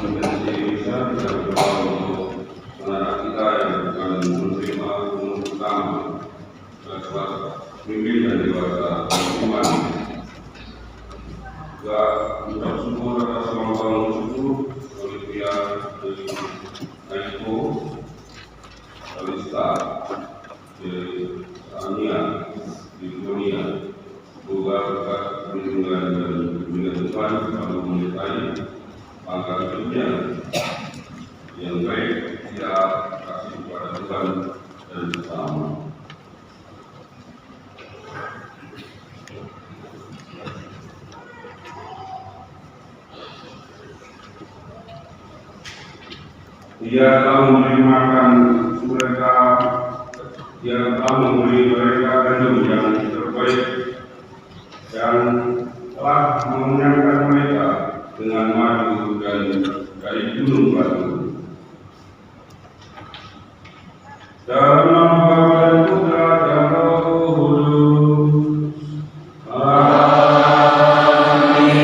Indonesia tidak berdoa untuk saudara kita yang akan menerima umur utama sebagai pemimpin dan dewasa iman. Juga ucap syukur atas kemampuan syukur Olivia dari Aiko, Alista, Ania, di dunia. Semoga berkat perlindungan dan bimbingan Tuhan selalu menyertai langkah hidupnya yang baik, dia kasih kepada Tuhan dan bersama. Dia telah memberi makan mereka, dia telah memberi mereka gandum yang terbaik dan telah mengenyangkan mereka dengan madu dan dari gunung batu. Dalam nama Bapa dan Putra dan Roh Kudus. Amin.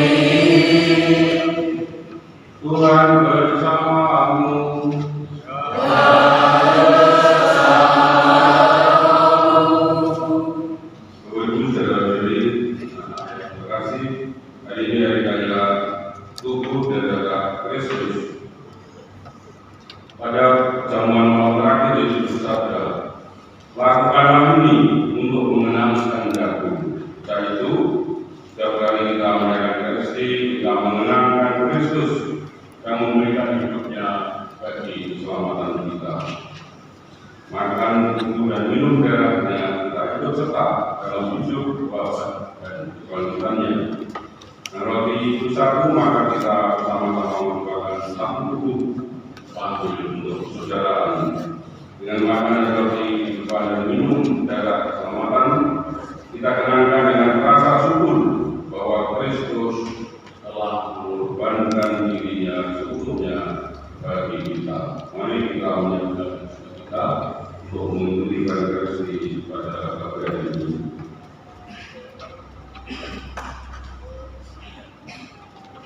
Tuhan bersamamu. Pada jamuan malam terakhir Yesus bersabda, lakukanlah ini untuk mengenangkan aku. Dari itu, setiap kali kita merayakan Ekaristi, kita mengenangkan Kristus yang memberikan hidupnya bagi keselamatan kita. Makan, dan minum darahnya, kita hidup serta dalam hidup kekuasaan dan keselamatan-Nya. Nah, roti itu satu, maka kita bersama-sama merupakan satu tubuh untuk persaudaraan. Dengan makan roti dan minum darah keselamatan, kita kenangkan dengan rasa syukur bahwa Kristus telah mengorbankan dirinya seutuhnya bagi kita. Mari kita menyambut kita untuk mengikuti Ekaristi pada pagi hari ini.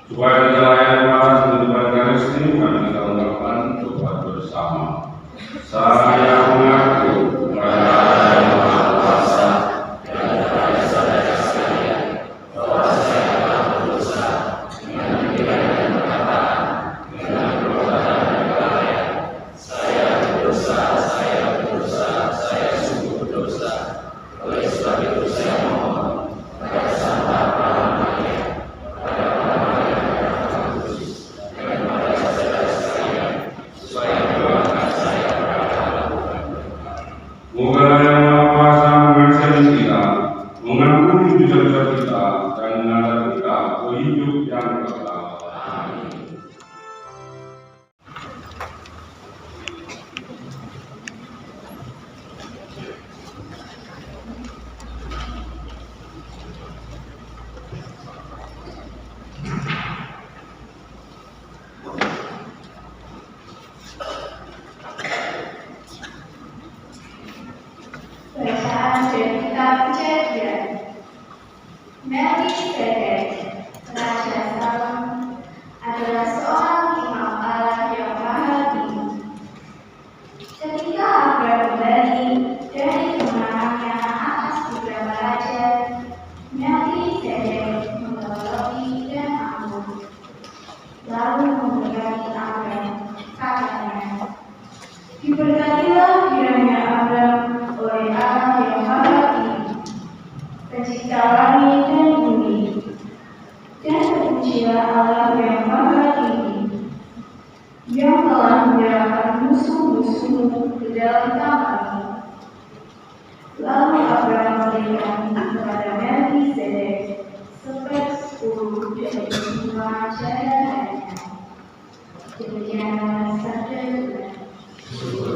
Supaya kita layak malas menyembah Ekaristi, mari kita ungkapkan doa bersama. Saya mengaku kepada Yang Maha Kuasa dan kepada saudara sekalian bahwa saya telah berdosa dengan pikiran dan perkataan, dengan perbuatan dan kelalaian. Saya berdosa, saya sungguh berdosa. Oleh sebab itu saya mohon kepada Santa Maria, Moga Yang Maha Kuasa mengasihi kita, mengampuni dosa-dosa kita, dan mengantar kita ke hidup yang kekal. Amin. Bacaan dari kitab Kejadian. Melkisedek, Raja Salem, adalah seorang imam Allah yang maha tinggi. Ketika Abraham kembali dari kemenangannya atas beberapa raja, Melkisedek membawa roti dan anggur. Lalu memberkati Abraham, katanya, diberkatilah kiranya Abraham oleh Allah yang maha tinggi, pencipta langit dan bumi, dan terpujilah Allah yang maha tinggi, yang telah menyerahkan musuh-musuhmu ke dalam tanganmu. Lalu Abraham memberikan kepada Melkisedek sepersepuluh dari semua jajarannya. Demikianlah sabda Tuhan. Amin.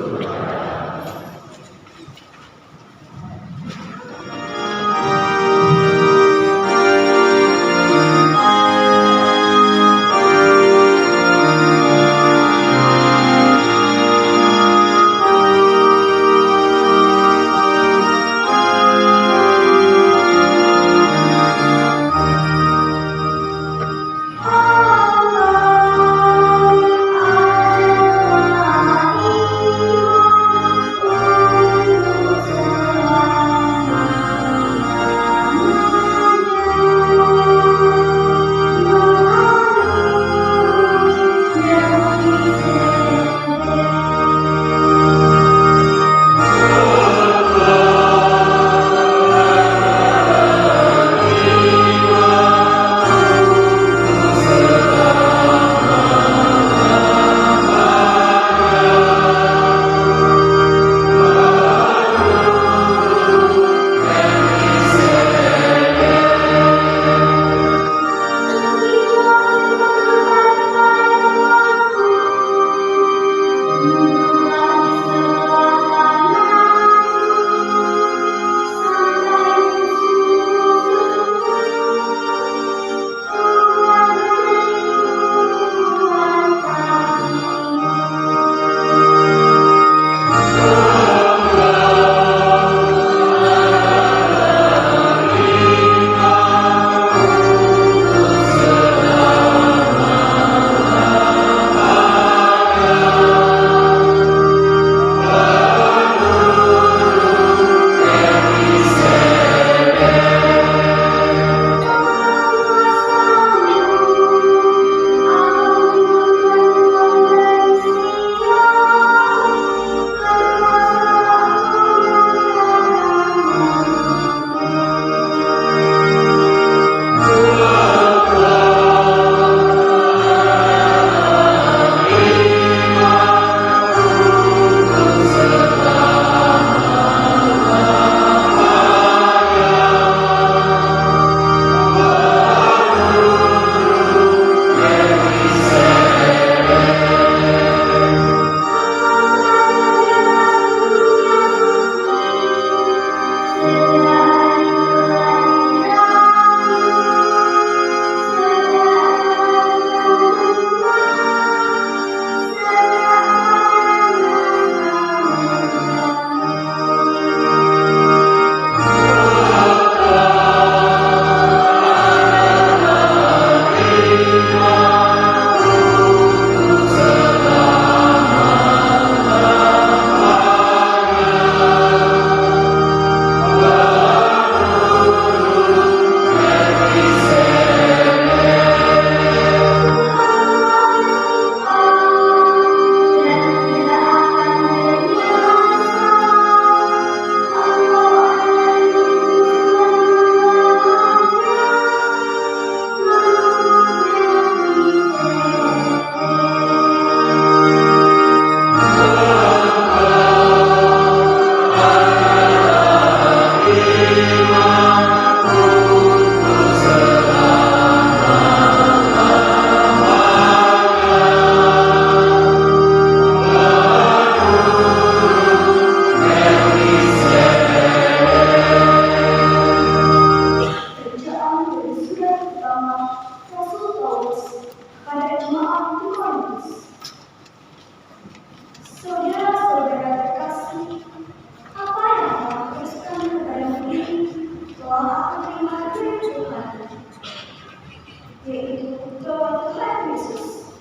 Yesus.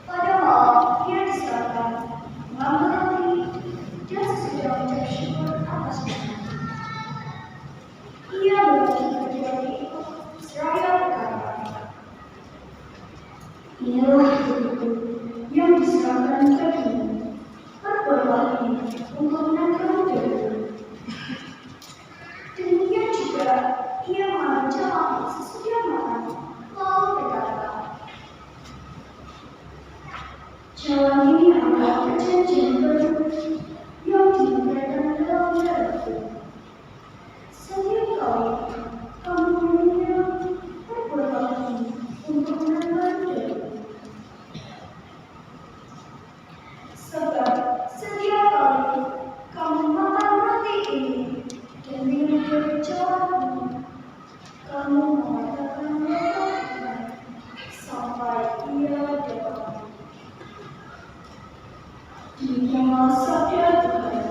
Pada malam ia diserahkan, mengambil roti, dan sesudah mengucap syukur atas nama. Ia berbagi roti itu seraya berkata, inilah tubuhku yang diserahkan bagimu. Perbuatlah ini untuk menangkan hidupmu. Demikian juga ia mengambil jalan sesudah makan, lalu berkata, jalan ini adalah perjanjian baru yang dinyatakan dalam darahku. Setiap kali kamu meminum, perbuatlah ini untuk menambah hidupmu. Sebab setiap kali kamu makan roti ini dan minum dari jalanmu, kamu mengatakan bahwa sampai ia datang. Demikianlah sabda Tuhan.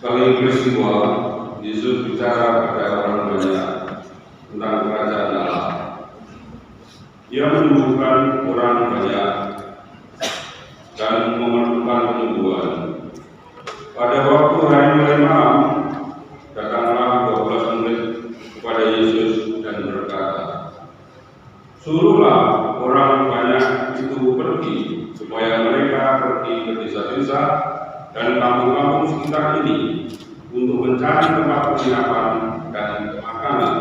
Sekali peristiwa, Yesus bicara pada orang banyak tentang kerajaan Allah. Ia menyembuhkan orang banyak dan memerlukan penyembuhan. Pada waktu hari mulai malam, datanglah 12 murid kepada Yesus dan berkata, "Suruhlah orang banyak itu pergi, supaya mereka pergi ke desa-desa dan kampung-kampung sekitar ini untuk mencari tempat penginapan dan makanan.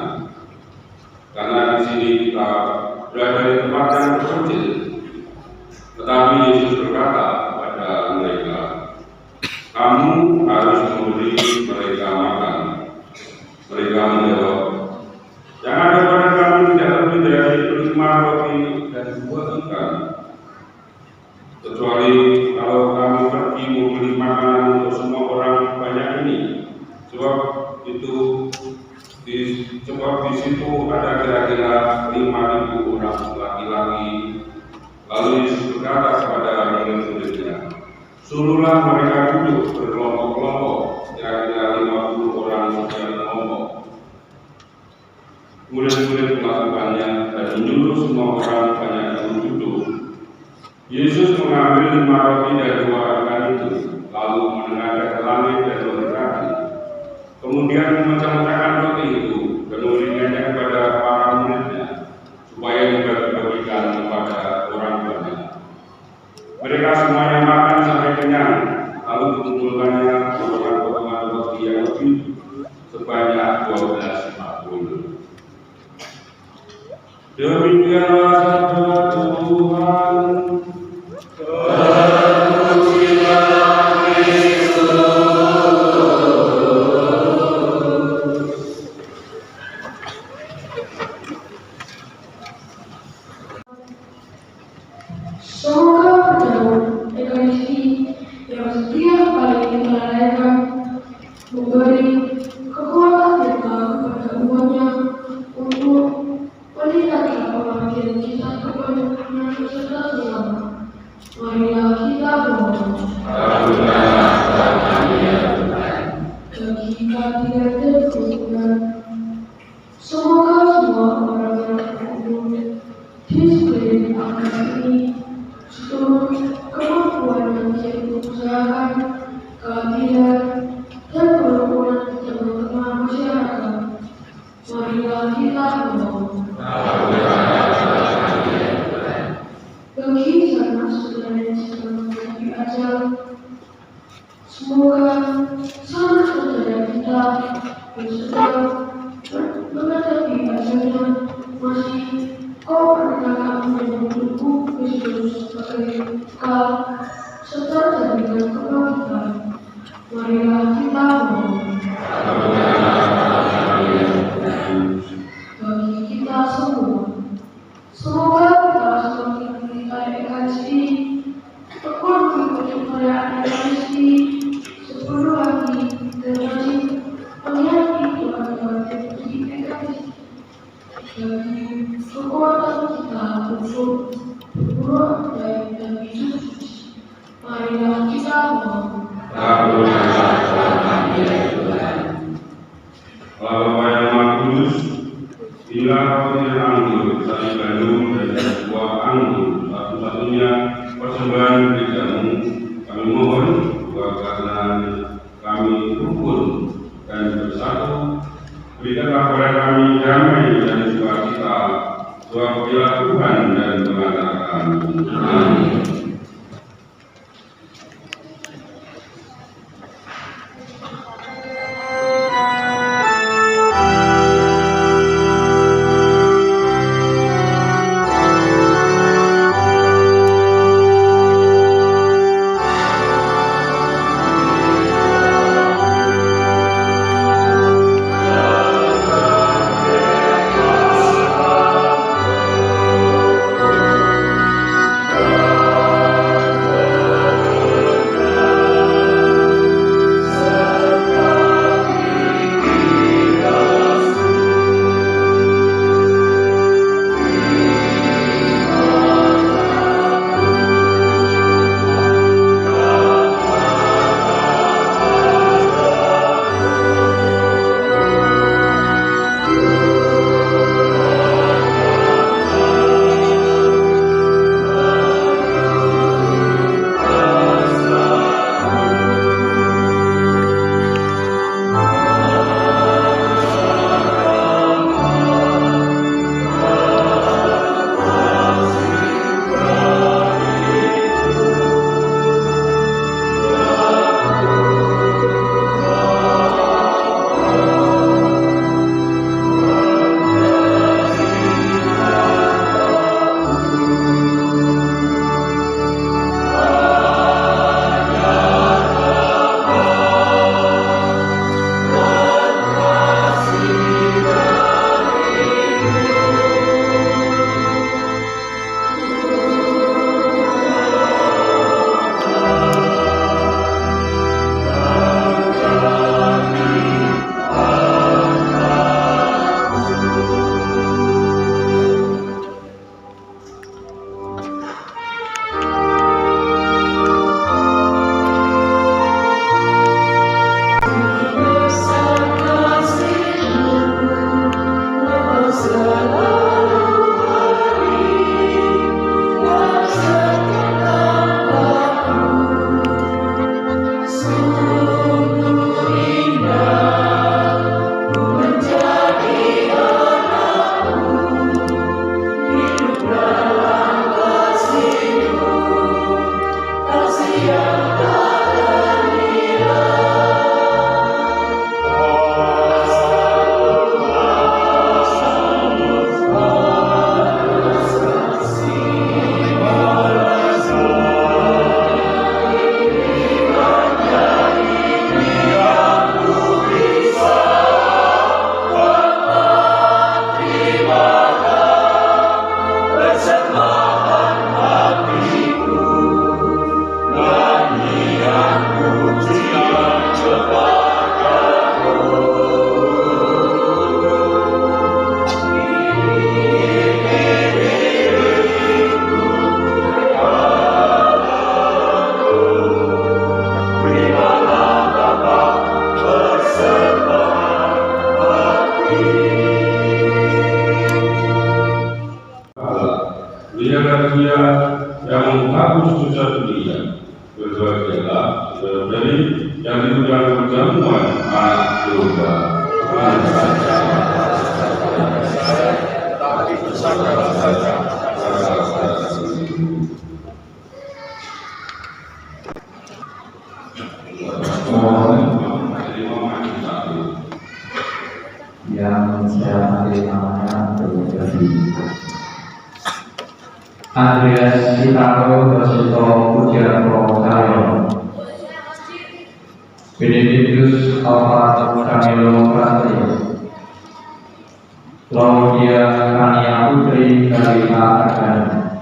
Karena di sini kita berada di tempat yang terpencil." Tetapi Yesus berkata kepada mereka, "Kamu harus memberi mereka makan." Mereka menjawab, "Yang ada pada kami tidak lebih dari 5 roti dan 2 ikan. Kecuali kalau kami pergi membeli makanan untuk semua orang banyak ini. Sebab di situ ada kira-kira 5.000 orang laki-laki." Lalu Yesus berkata kepada murid-muridnya, "Suruhlah mereka duduk berkelompok-kelompok, kira-kira 50 orang yang kelompok." Murid-murid melakukannya dan menyuruh semua orang banyak yang duduk. Yesus mengambil 5 roti dan 2 ikan itu, lalu menengadahkan ke langit dan memberkati. Kemudian memecah-mecahkan roti itu dan memberikannya kepada para muridnya, supaya dibagi-bagikan kepada orang banyak. Mereka semuanya makan sampai kenyang, lalu dikumpulkannya potongan-potongan roti yang lebih sebanyak 12 makul. Demikianlah sabda Tuhan. Semoga berjalan Ekaristi yang setiap kali kita rayakan memberi kekuatan kita kepada umatnya untuk meningkatkan pengabdian kita kepada Tuhan beserta selamat. Marilah kita berdoa. Bagi kita tidak terkesulitan, semoga semua orang yang berumur di sekeliling agama ini seluruh kemampuan yang bisa diusahakan, keadilan dan kerukunan di tengah-tengah masyarakat. Marilah kita berdoa. Bagi saudara-saudara yang sedang menghadapi ajal, semoga saudara-saudara kita yang sedang menghadapi ajalnya masih percayakan menunggu Kristus sebagai kekal serta jadikan kebangkitan. Marilah kita berdoa. Bagi kita semua, semoga kita semakin mencintai Ekaristi, tekun mengikuti perayaan Ekaristi sepenuh hati dan rajin menghayati Tuhan di Ekaristi. Bagi kekuatan kita untuk berbuat baik dan hidup suci, marilah kita berdoa. Allah Bapa yang Maha Kudus, inilah roti dan anggur, sari gandum dan buah anggur, satu-satunya persembahan gerejamu. Kami mohon karena kami rukun dan bersatu, berikanlah kepada kami damai dan sukacita, sebab Dialah Tuhan dan pengantar kami. Amin. rahayu dan perjamuan anak domba. Yang saya namanya terjadi Andreas Citaro Tosito Pujianto Cahyo Benedictus Alfa Camilo Prasetyo Claudia Kania Putri Kalima Ardhani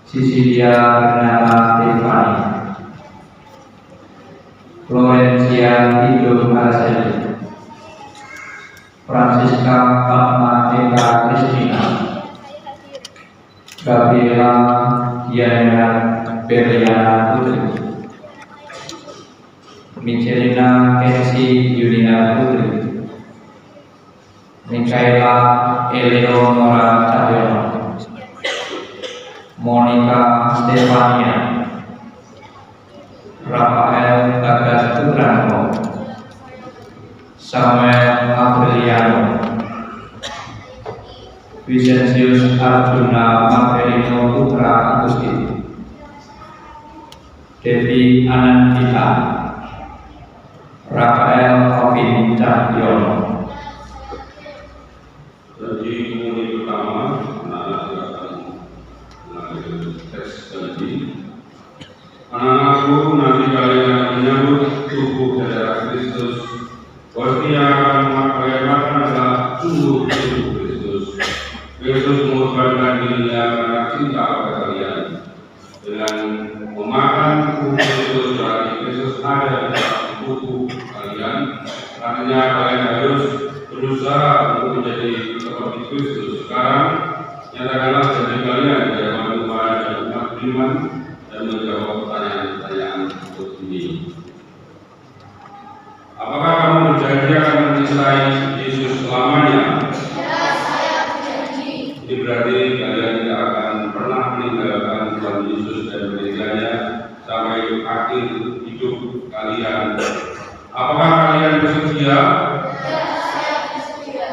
Sisilia Renata Stefani Florencia Ido Araceli Francisca Fatma Eka Kristina Gabriela Diana Berliana Putri Michelina Kensi Yudina Putri Mikaela Eleonora Cahyono Monica Stefania Rafael Bagas Putranto Samuel Aureliano Vicensius Arjuna Marvelino Putra Agustin Devi Anandita Rafael Alvin Cahyono. Jadi umur pertama, anak-anak silakan mengambil teks tadi. Anak-anakku, nanti kalian akan menyambut tubuh darah Kristus. Pasti yang akan kalian makan adalah tubuh Kristus. Kristus mengorbankan dirinya karena cinta kepada kalian. Dengan memakan tubuh Kristus, berarti Kristus ada di dalam tubuh kalian. Artinya kalian harus berusaha untuk menjadi seperti Kristus. Sekarang nyatakanlah janji kalian di hadapan Tuhan dan umat beriman dan menjawab pertanyaan-pertanyaan berikut ini. Apakah kamu berjanji akan mencintai Yesus selamanya? Ya, saya berjanji. Ini berarti kalian tidak akan pernah meninggalkan Tuhan Yesus dan gerejanya sampai akhir hidup kalian. Apakah kalian bersedia? Ya, saya bersedia.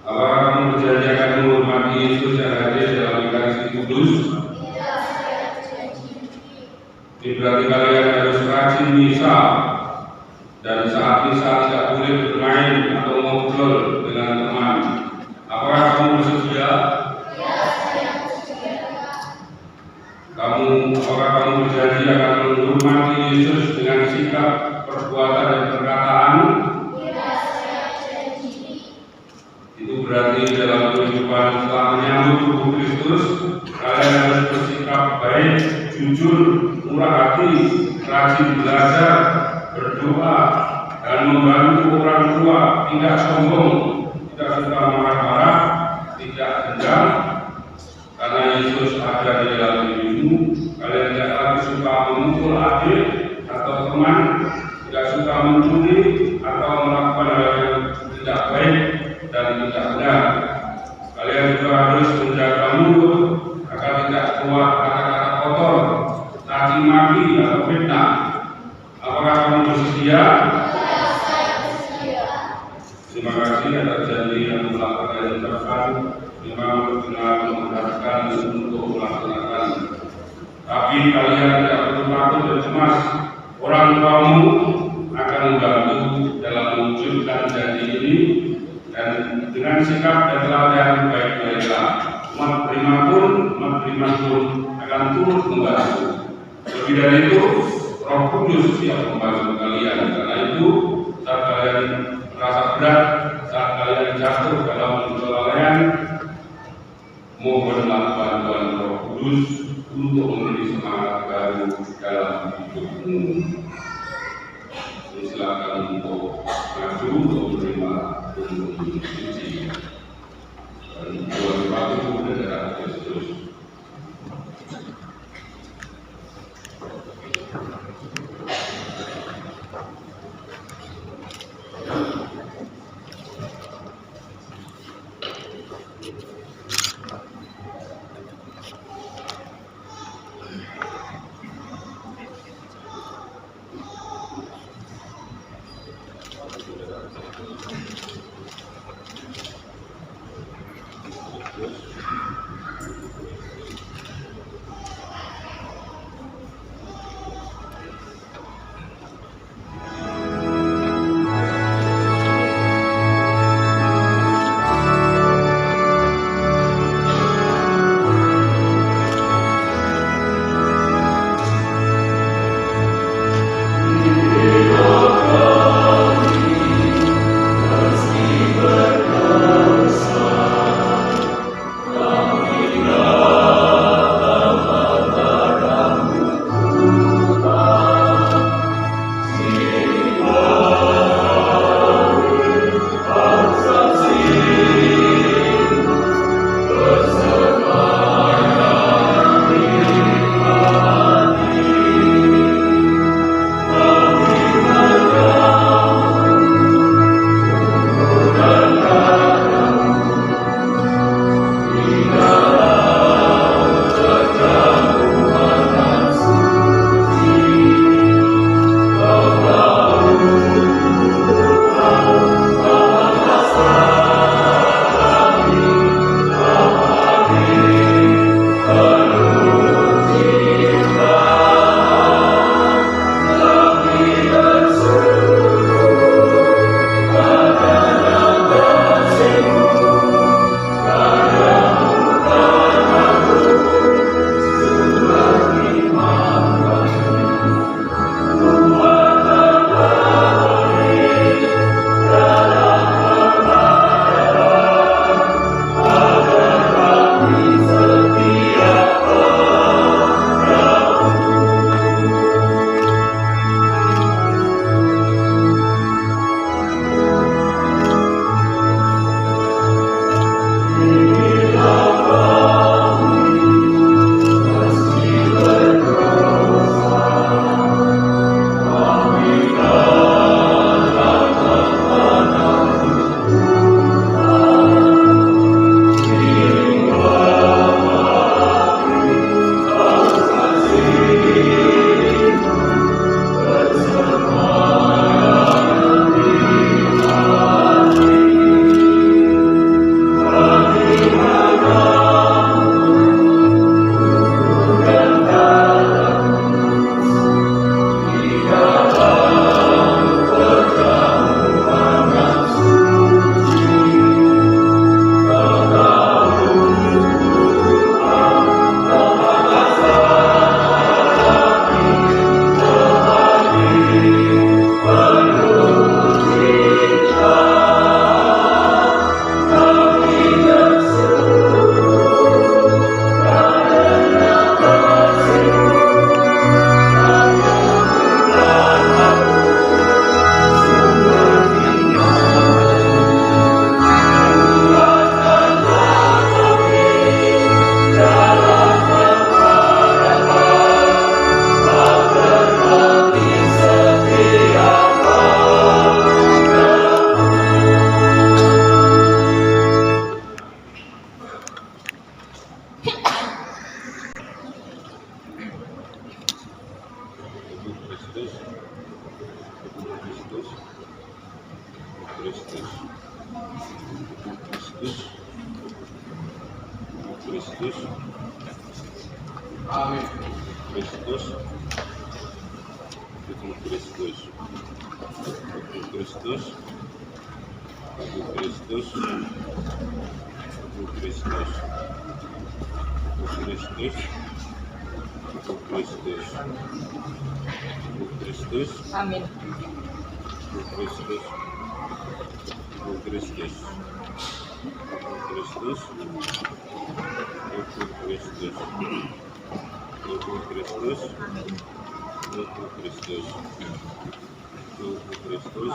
Apakah kamu berjanji akan menghormati Yesus yang hadir dalam Ekaristi Kudus? Ya, saya berjanji. Ini berarti kalian harus rajin misa dan saat misa tidak boleh bermain atau ngobrol dengan teman. Apakah kamu bersedia? Ya, saya bersedia. Apakah kamu berjanji akan menghormati Yesus dengan sikap, perbuatan, dan perkataan? Ya, saya berjanji. Itu berarti dalam kehidupan setelah menyambut tubuh Kristus, kalian harus bersikap baik, jujur, murah hati, rajin belajar, berdoa, dan membantu orang tua, tidak sombong, tidak suka marah-marah, tidak dendam. Karena Yesus ada di dalam hidupmu, kalian tidak lagi suka memukul adik atau teman, tidak suka mencuri atau melakukan hal yang tidak baik dan tidak benar. Kalian juga harus menjaga mulut agar tidak keluar kata-kata kotor, caci maki atau fitnah. Apakah kamu bersedia? Ya, saya bersedia. Terima kasih atas janji yang telah kalian ucapkan. Memang benar mengharapkan untuk melaksanakan. Tapi kalian tidak perlu takut dan cemas. Orang tuamu akan membantu dalam mewujudkan janji ini, dan dengan sikap dan teladan baik mereka, umat beriman pun akan turut membantu. Lebih dari itu, Roh Kudus siap membantu kalian. Karena itu, saat kalian merasa berat, saat kalian jatuh dalam kelalaian, mohonlah bantuan Roh Kudus untuk memberi semangat baru dalam hidupmu. Silakan untuk maju untuk menerima umum suci dan Tuhan Bapa dan darah Kristus. Kristus. Kristus. Amin. Kristus. Kristus. Kristus. Kristus. Kristus. Kristus. Kristus. Kristus. Amin. Kristus. Kristus. Kristus. Kristus. Kristus. Kristus. Kristus. Kristus. Kristus.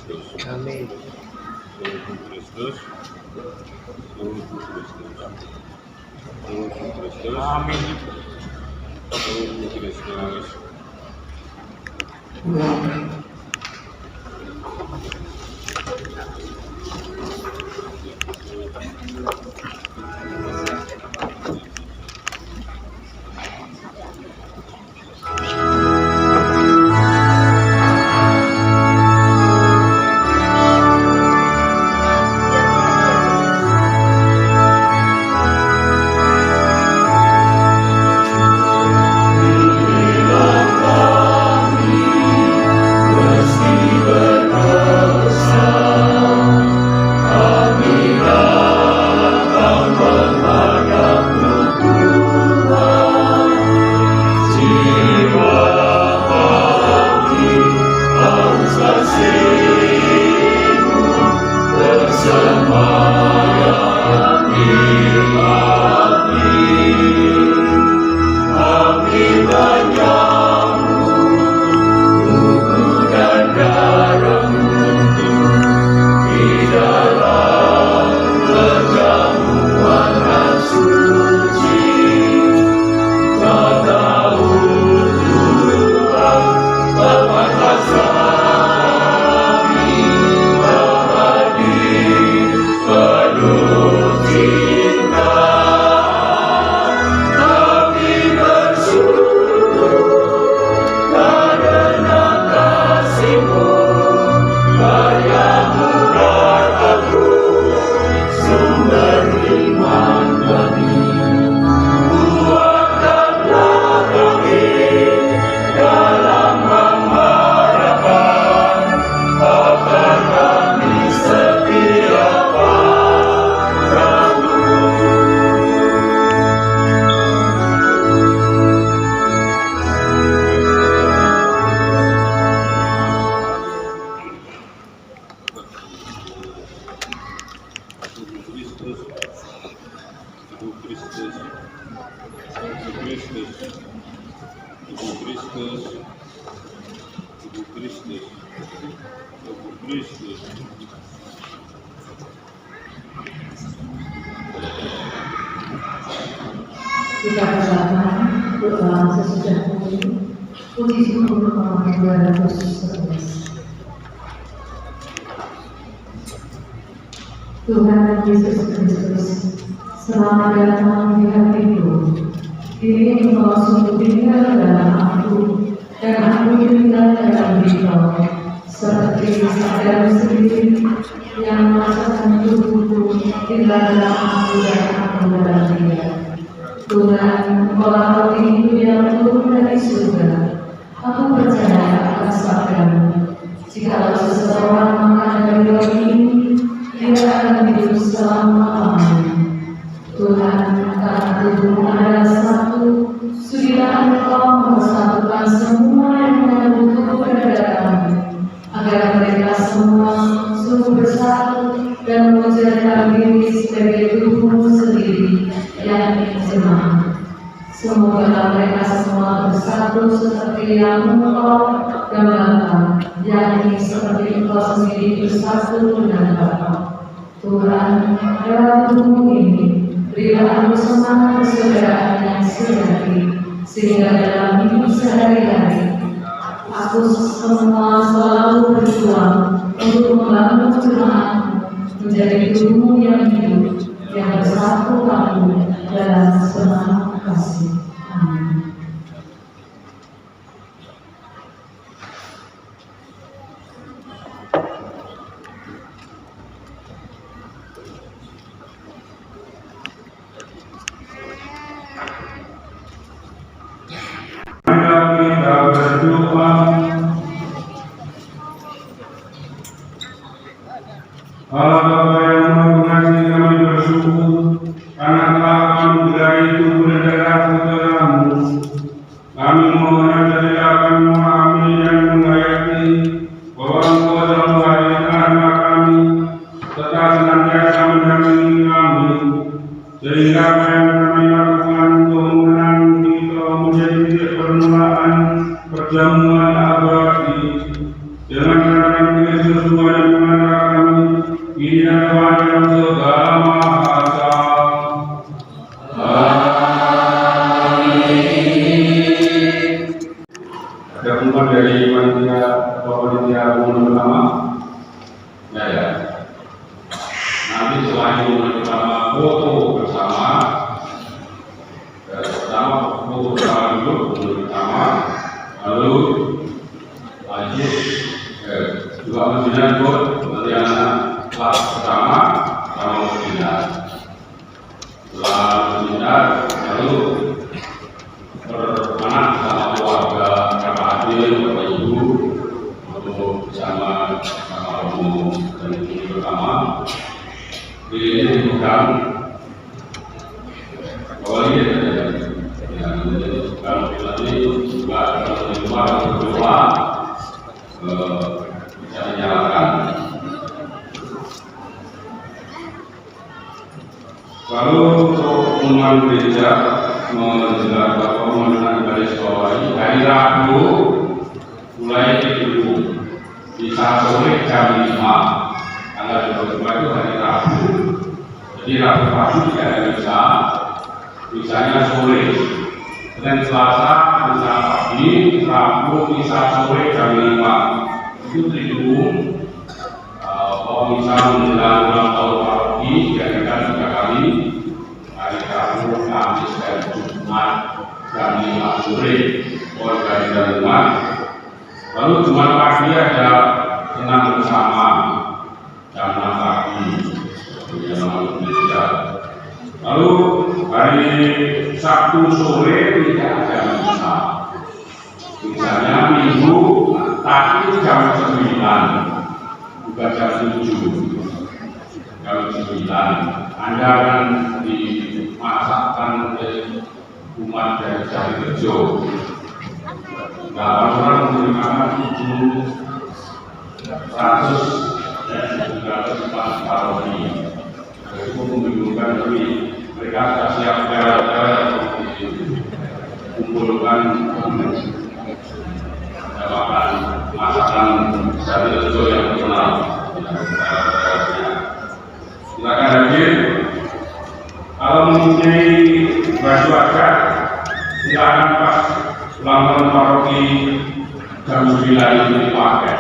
Kristus. Amin. Kristus. Kristus. Amin. Kristus. Kita persilakan doa sesudah ini. Puji syukur nomor 211. Tuhan Yesus Kristus, selamat datang di hatiku. Ini Engkau sungguh tinggal dalam aku, dan aku tinggal dalam Engkau, seperti sadar sendiri yang merasakan tubuhku tinggal dalam aku dan aku dalam Dia. Tuhan, Engkaulah roti hidup yang turun dari surga. Aku percaya akan sabdamu. Jikalau seseorang makan dari roti ini, dia akan hidup selama-lamanya. Tuhan, karena tubuhmu adalah satu, sudilah Engkau mempersatukan semua yang menyebut keberadaanmu, agar mereka semua sungguh bersatu dan mengajarkan diri sebagai tubuhmu sendiri, yakni jemaat. Semoga mereka semua bersatu seperti yang Engkau gambarkan, yakni seperti Engkau sendiri bersatu dengan Bapa. Tuhan, dalam tubuhmu ini, berilah aku semangat persaudaraan yang sejati, sehingga dalam hidup sehari-hari aku semua selalu berjuang untuk membangun jemaatmu menjadi tubuhmu yang hidup, yang bersatu padu dalam semangat kasih. Amin. karena telah menganugerai tubuh dan darah putra-Mu, kami mohon agar akan memahami dan menghayati bahwa Engkau dalam kehadiran kami tetap senantiasa mendampingi kami, sehingga apa yang kami lakukan untuk mengenang kita menjadi titik permulaan perjamuan abadi dengan kedatangan Kristus Tuhan yang mengantar kami kini dan Tuhan yang segala mahasa. Ada pengumuman dari panitia umum pertama? Ya. Nanti selain umum pertama foto bersama, foto bersama dulu umum pertama, lalu lanjut juga menjelaskan nanti anak kelas pertama sama menjelaskan. Setelah menjelaskan, lalu beranak sama keluarga, kakak adik, bapak ibu untuk bersama umum dan ini pertama. Ini bukan awalnya yang kalau nanti juga kalau di luar berdoa bisa dinyalakan. Lalu untuk pengumuman gereja menjelaskan bahwa mengenai garis bawahi hari Rabu mulai dulu bisa sore jam 5 tanggal 25 itu hari Rabu. Jadi Rabu pagi tidak bisa, bisanya sore. Dan Selasa bisa pagi, Rabu bisa sore jam 5. Itu Triduum. Kalau bisa menjelang ulang tahun paroki, diadakan 3 kali. Hari Rabu, Kamis, dan Jumat jam 5 sore. Organisasi rumah. Lalu Jumat pagi ada senam bersama jam 6 pagi. Lalu hari Sabtu sore tidak ada misa. Misalnya Minggu tapi jam 9, bukan jam 7. Jam 9. Anda akan dimasakkan oleh umat dari Jati Rejo. Nah, orang menggunakan 700 paroki. Itu membingungkan, tapi mereka sudah siap kumpulkan dapatkan masakan Jati Rejo yang terkenal. Silakan hadir. Kalau mempunyai baju adat, silakan pas ulang tahun paroki jam 9 itu dipakai.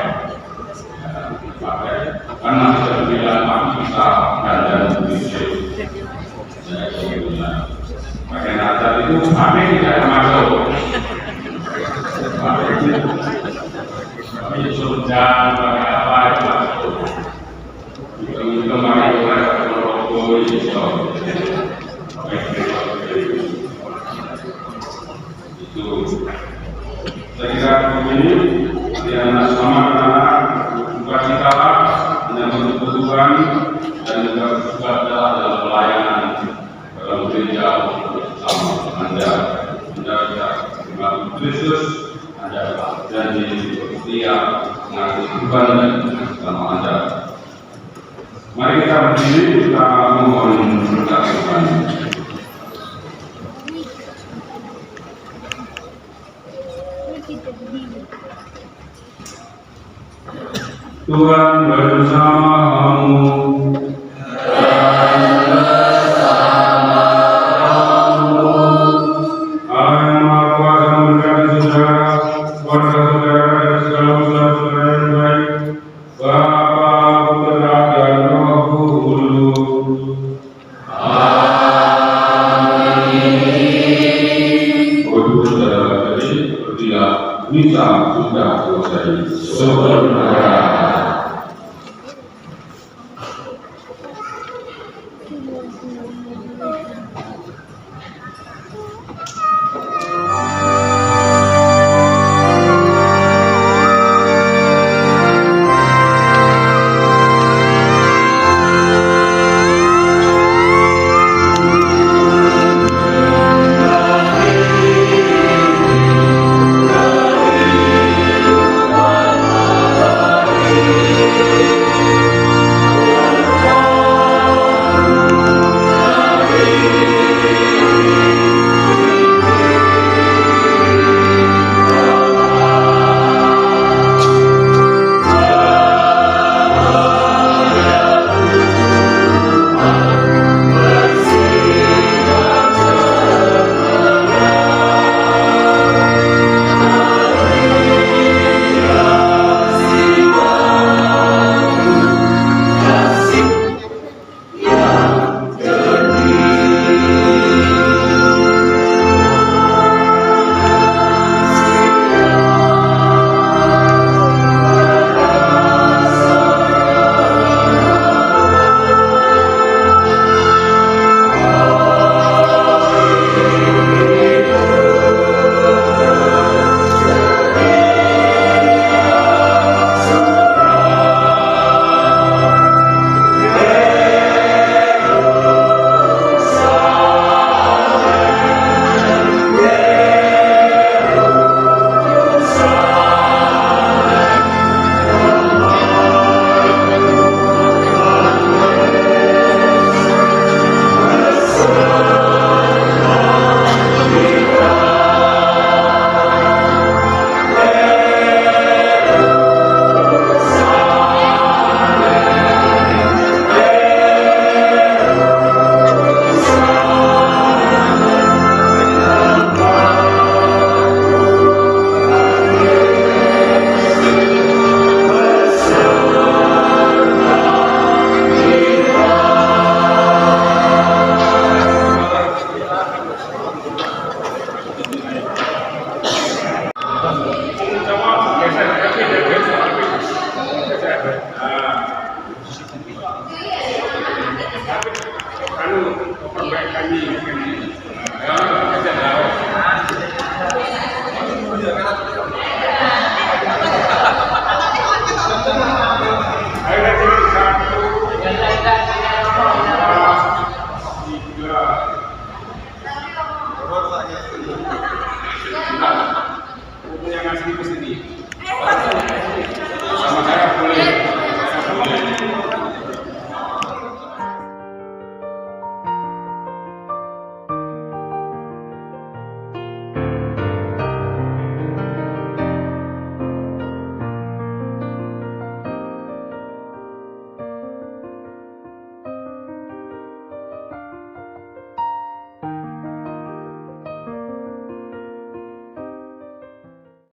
Karena jam 9 pagi bisa dandan begitu. Pakai natal itu HP tidak termasuk. Tapi sudah pakai apa itu masuk. Itu pakai logo itu. Itu saya kira begini yang selamat karena buka cita menyambut kebutuhan dan juga dalam pelayanan dalam gereja bersama Anda bisa membantu Kristus, Anda janji setia mengasihi Tuhan dan bersama Anda. Mari kita berdiri, kita mohon berkat Tuhan. Tuhan bersamamu. Bisa sudah selesai. Buku yang ngasih ke sini. Sama saya boleh.